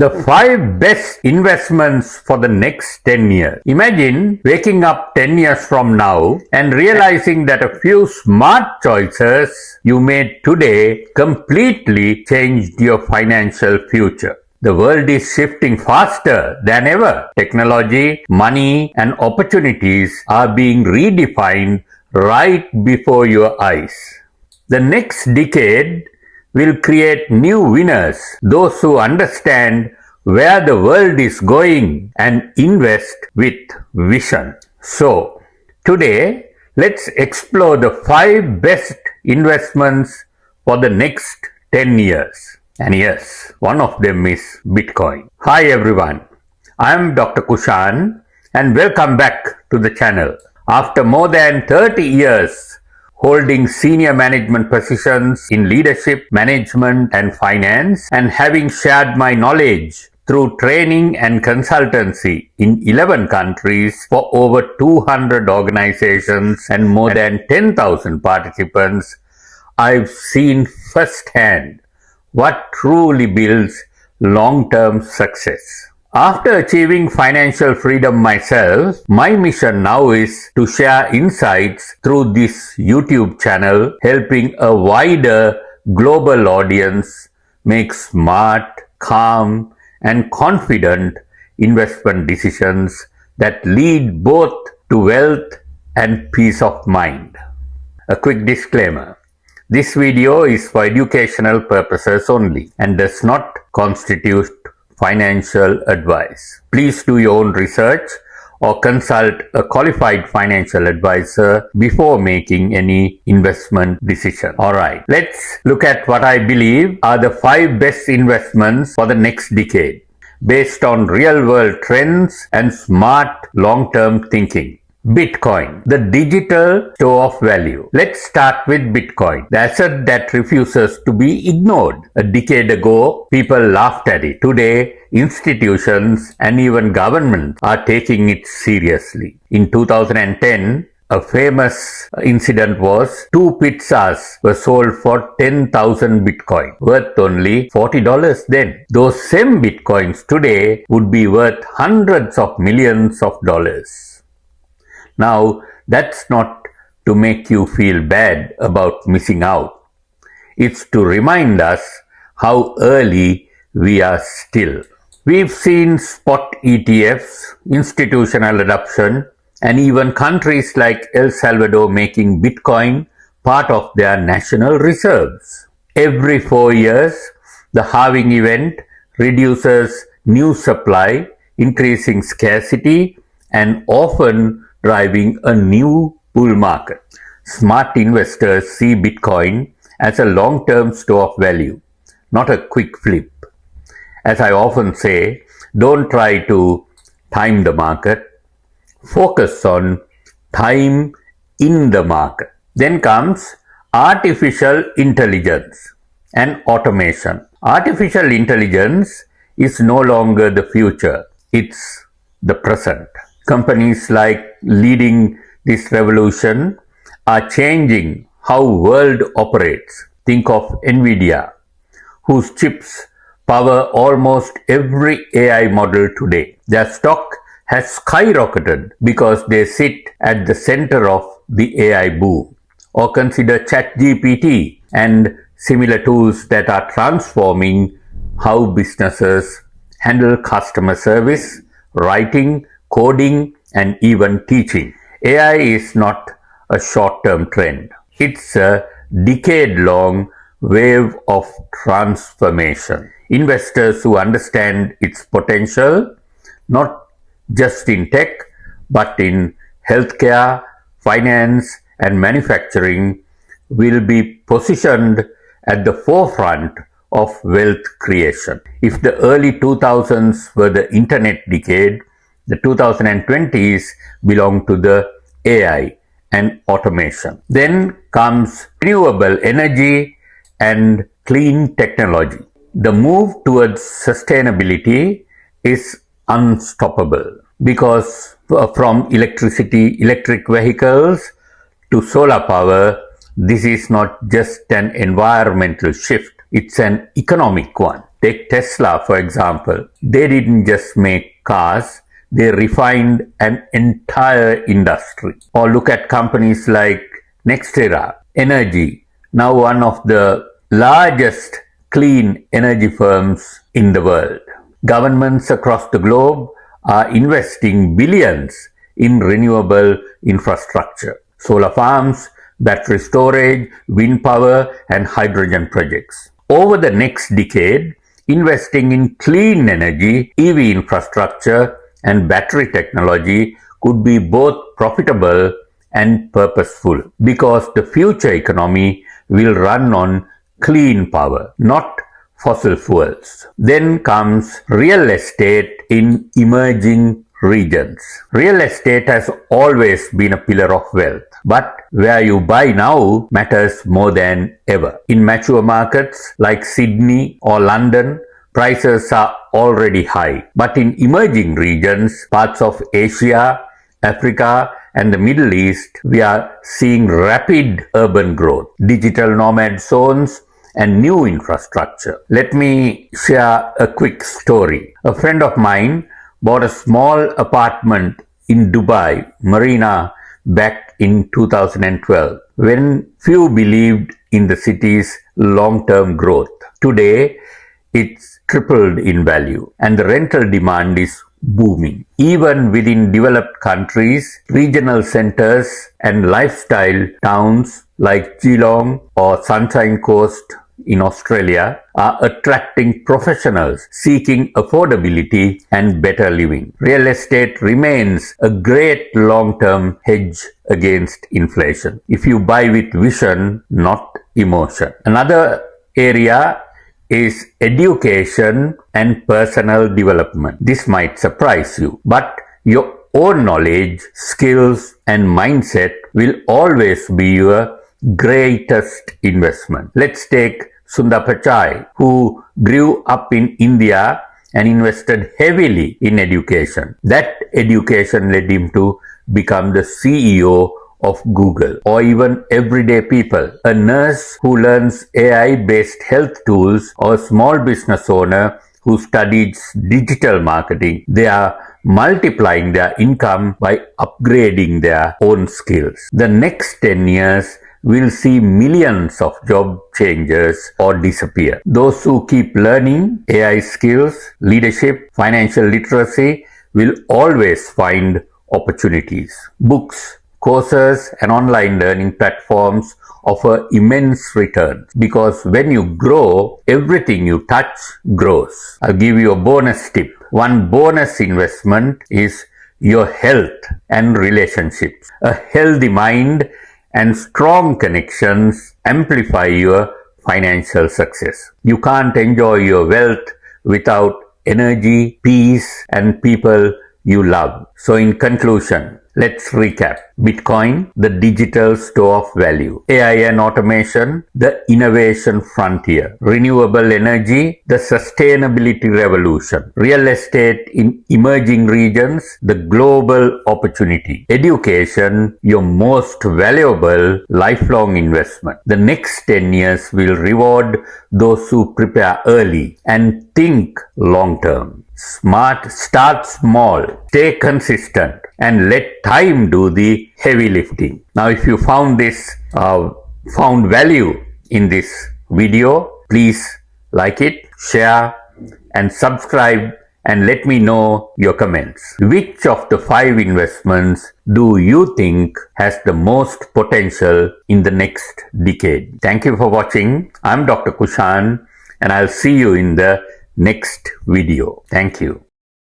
The 5 best investments for the next 10 years. Imagine waking up 10 years from now and realizing that a few smart choices you made today completely changed your financial future. The world is shifting faster than ever. Technology, money, and opportunities are being redefined right before your eyes. The next decade will create new winners, those who understand where the world is going and invest with vision. So, today, let's explore the 5 best investments for the next 10 years. And yes, one of them is Bitcoin. Hi everyone, I am Dr. Kushan and welcome back to the channel. After more than 30 years holding senior management positions in leadership, management and finance, and having shared my knowledge through training and consultancy in 11 countries for over 200 organizations and more than 10,000 participants, I've seen firsthand what truly builds long-term success. After achieving financial freedom myself, my mission now is to share insights through this YouTube channel, helping a wider global audience make smart, calm, and confident investment decisions that lead both to wealth and peace of mind. A quick disclaimer. This video is for educational purposes only and does not constitute financial advice. Please do your own research or consult a qualified financial advisor before making any investment decision. Alright, let's look at what I believe are the 5 best investments for the next decade based on real-world trends and smart long-term thinking. Bitcoin, the digital store of value. Let's start with Bitcoin, the asset that refuses to be ignored. A decade ago, people laughed at it. Today, institutions and even governments are taking it seriously. In 2010, a famous incident was 2 pizzas were sold for 10,000 Bitcoin, worth only $40 then. Those same Bitcoins today would be worth hundreds of millions of dollars. Now, that's not to make you feel bad about missing out. It's to remind us how early we are still. We've seen spot ETFs, institutional adoption, and even countries like El Salvador making Bitcoin part of their national reserves. Every 4 years, the halving event reduces new supply, increasing scarcity, and often driving a new bull market. Smart investors see Bitcoin as a long-term store of value, not a quick flip. As I often say, don't try to time the market. Focus on time in the market. Then comes artificial intelligence and automation. Artificial intelligence is no longer the future. It's the present. Companies like leading this revolution are changing how world operates. Think of Nvidia, whose chips power almost every AI model today. Their stock has skyrocketed because they sit at the center of the AI boom. Or consider ChatGPT and similar tools that are transforming how businesses handle customer service, writing, coding, and even teaching. AI is not a short-term trend. It's a decade-long wave of transformation. Investors who understand its potential, not just in tech, but in healthcare, finance, and manufacturing, will be positioned at the forefront of wealth creation. If the early 2000s were the internet decade, the 2020s belong to the AI and automation. Then comes renewable energy and clean technology. The move towards sustainability is unstoppable because from electric vehicles to solar power, this is not just an environmental shift, it's an economic one. Take Tesla, for example. They didn't just make cars, they refined an entire industry. Or look at companies like NextEra Energy, now one of the largest clean energy firms in the world. Governments across the globe are investing billions in renewable infrastructure, solar farms, battery storage, wind power, and hydrogen projects. Over the next decade, investing in clean energy, EV infrastructure, and battery technology could be both profitable and purposeful because the future economy will run on clean power, not fossil fuels. Then comes real estate in emerging regions. Real estate has always been a pillar of wealth, but where you buy now matters more than ever. In mature markets like Sydney or London, prices are already high, but in emerging regions, parts of Asia, Africa, and the Middle East, we are seeing rapid urban growth, digital nomad zones, and new infrastructure. Let me share a quick story. A friend of mine bought a small apartment in Dubai Marina back in 2012 when few believed in the city's long-term growth. Today, it's tripled in value and the rental demand is booming. Even within developed countries, regional centers and lifestyle towns like Geelong or Sunshine Coast in Australia are attracting professionals seeking affordability and better living. Real estate remains a great long-term hedge against inflation if you buy with vision, not emotion. Another area is education and personal development. This might surprise you, but your own knowledge, skills, and mindset will always be your greatest investment. Let's take Sundar Pichai, who grew up in India and invested heavily in education. That education led him to become the CEO of Google, or even everyday people. A nurse who learns AI-based health tools, or a small business owner who studies digital marketing. They are multiplying their income by upgrading their own skills. The next 10 years will see millions of job changes or disappear. Those who keep learning AI skills, leadership, financial literacy will always find opportunities. Books, courses, and online learning platforms offer immense returns because when you grow, everything you touch grows. I'll give you a bonus tip. One bonus investment is your health and relationships. A healthy mind and strong connections amplify your financial success. You can't enjoy your wealth without energy, peace, and people you love. So in conclusion, let's recap. Bitcoin, the digital store of value. AI and automation, the innovation frontier. Renewable energy, the sustainability revolution. Real estate in emerging regions, the global opportunity. Education, your most valuable lifelong investment. The next 10 years will reward those who prepare early and think long term. Start small, stay consistent, and let time do the heavy lifting. Now, if you found value in this video, please like it, share, and subscribe, and let me know your comments. Which of the 5 investments do you think has the most potential in the next decade? Thank you for watching. I'm Dr. Kushan, and I'll see you in the next video. Thank you.